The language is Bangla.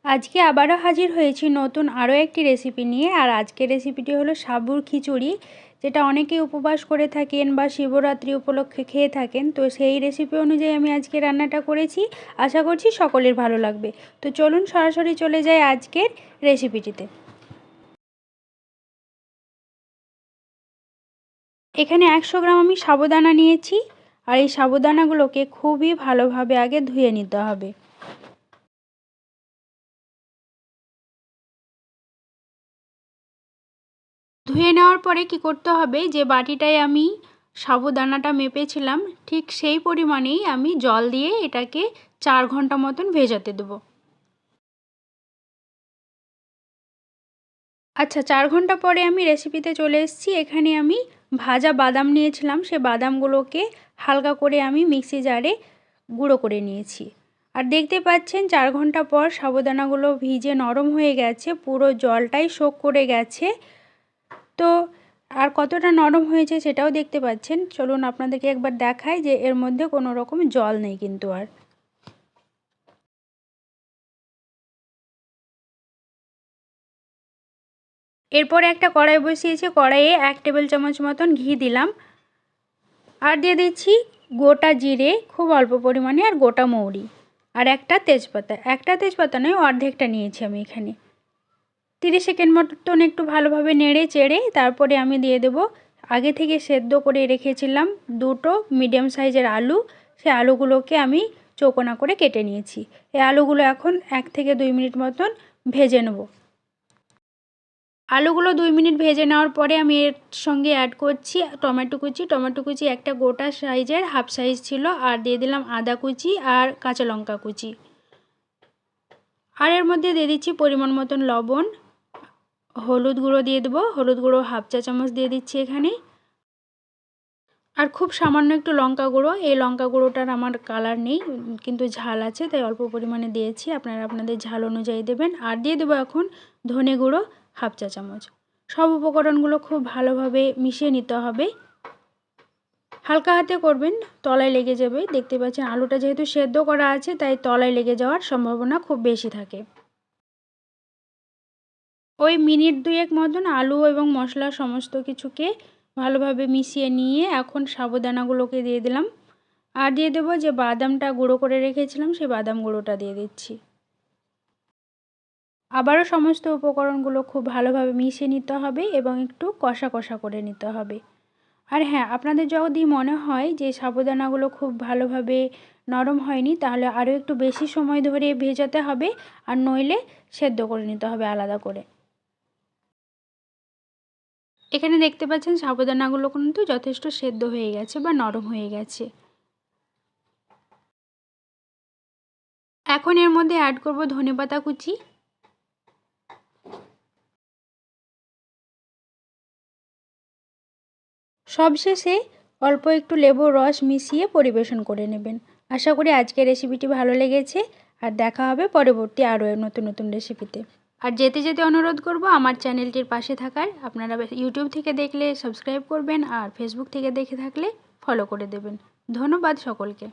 আজকে আবারও হাজির হয়েছি নতুন আরও একটি রেসিপি নিয়ে। আর আজকের রেসিপিটি হলো সাবুর খিচুড়ি, যেটা অনেকেই উপবাস করে থাকেন বা শিবরাত্রি উপলক্ষে খেয়ে থাকেন। তো সেই রেসিপি অনুযায়ী আমি আজকে রান্নাটা করেছি, আশা করছি সকলের ভালো লাগবে। তো চলুন সরাসরি চলে যাই আজকের রেসিপিটিতে। এখানে 100 গ্রাম আমি সাবুদানা নিয়েছি, আর এই সাবুদানাগুলোকে খুবই ভালোভাবে আগে ধুয়ে নিতে হবে। ধুয়ে নেওয়ার পরে কি করতে হবে, যে বাটিটায় আমি সাবুদানাটা মেপেছিলাম ঠিক সেই পরিমাণেই আমি জল দিয়ে এটাকে 4 ঘন্টা মতন ভেজাতে দেবো। আচ্ছা, 4 ঘন্টা পরে আমি রেসিপিতে চলে এসেছি। এখানে আমি ভাজা বাদাম নিয়েছিলাম, সে বাদামগুলোকে হালকা করে আমি মিক্সি জারে গুঁড়ো করে নিয়েছি। আর দেখতে পাচ্ছেন 4 ঘন্টা পর সাবুদানাগুলো ভিজে নরম হয়ে গেছে, পুরো জলটাই শোক করে গেছে। তো আর কতটা নরম হয়েছে সেটাও দেখতে পাচ্ছেন। চলুন আপনাদেরকে একবার দেখাই যে এর মধ্যে কোনো রকম জল নেই কিন্তু। আর এরপর একটা কড়াই বসিয়েছি, কড়াইয়ে 1 টেবিল চামচ মতন ঘি দিলাম, আর দিয়ে দিচ্ছি গোটা জিরে খুব অল্প পরিমাণে, আর গোটা মৌরি, আর একটা তেজপাতা নয়, অর্ধেকটা নিয়েছি আমি এখানে। 30 সেকেন্ড মতন একটু ভালোভাবে নেড়ে চেড়ে তারপরে আমি দিয়ে দেব আগে থেকে সেদ্ধ করে রেখেছিলাম দুটো মিডিয়াম সাইজের আলু। সেই আলুগুলোকে আমি চৌকোনা করে কেটে নিয়েছি। এই আলুগুলো এখন 1 থেকে 2 মিনিট মতন ভেজে নেব। আলুগুলো 2 মিনিট ভেজে নেওয়ার পরে আমি এর সঙ্গে অ্যাড করছি টমেটো কুচি একটা গোটা সাইজের, হাফ সাইজ ছিল, আর দিয়ে দিলাম আদা কুচি আর কাঁচা লঙ্কা কুচি। আর এর মধ্যে দিয়ে দিচ্ছি পরিমাণ মতন লবণ, হলুদ গুঁড়ো দিয়ে দেবো, হলুদ গুঁড়ো হাফ চা চামচ দিয়ে দিচ্ছি এখানে, আর খুব সামান্য একটু লঙ্কা গুঁড়ো। এই লঙ্কা গুঁড়োটার আমার কালার নেই, কিন্তু ঝাল আছে তাই অল্প পরিমাণে দিয়েছি, আপনারা আপনাদের ঝাল অনুযায়ী দেবেন। আর দিয়ে দেবো এখন ধনে গুঁড়ো হাফ চা চামচ। সব উপকরণগুলো খুব ভালোভাবে মিশিয়ে নিতে হবে। হালকা হাতে করবেন, তলায় লেগে যাবে। দেখতে পাচ্ছেন আলুটা যেহেতু সেদ্ধ করা আছে তাই তলায় লেগে যাওয়ার সম্ভাবনা খুব বেশি থাকে। ওই মিনিট 2 মতন আলু এবং মশলা সমস্ত কিছুকে ভালোভাবে মিশিয়ে নিয়ে এখন সাবুদানাগুলোকে দিয়ে দিলাম, আর দিয়ে দেবো যে বাদামটা গুঁড়ো করে রেখেছিলাম সেই বাদাম গুঁড়োটা দিয়ে দিচ্ছি। আবারও সমস্ত উপকরণগুলো খুব ভালোভাবে মিশিয়ে নিতে হবে এবং একটু কষা কষা করে নিতে হবে। আর হ্যাঁ, আপনাদের যদি মনে হয় যে সাবুদানাগুলো খুব ভালোভাবে নরম হয়নি, তাহলে আরও একটু বেশি সময় ধরে ভেজাতে হবে, আর নইলে সেদ্ধ করে নিতে হবে আলাদা করে। এখানে দেখতে পাচ্ছেন সাবুদানাগুলো কিন্তু যথেষ্ট সেদ্ধ হয়ে গেছে বা নরম হয়ে গেছে। এখন এর মধ্যে অ্যাড করব ধনেপাতা কুচি, সবশেষে অল্প একটু লেবুর রস মিশিয়ে পরিবেশন করে নেবেন। আশা করি আজকের রেসিপিটি ভালো লেগেছে, আর দেখা হবে পরবর্তী আরও নতুন নতুন রেসিপিতে। আর যেতে যেতে অনুরোধ করব আমার চ্যানেলটির পাশে থাকার। আপনারা ইউটিউব থেকে দেখলে সাবস্ক্রাইব করবেন, আর ফেসবুক থেকে দেখে থাকলে ফলো করে দেবেন। ধন্যবাদ সকলকে।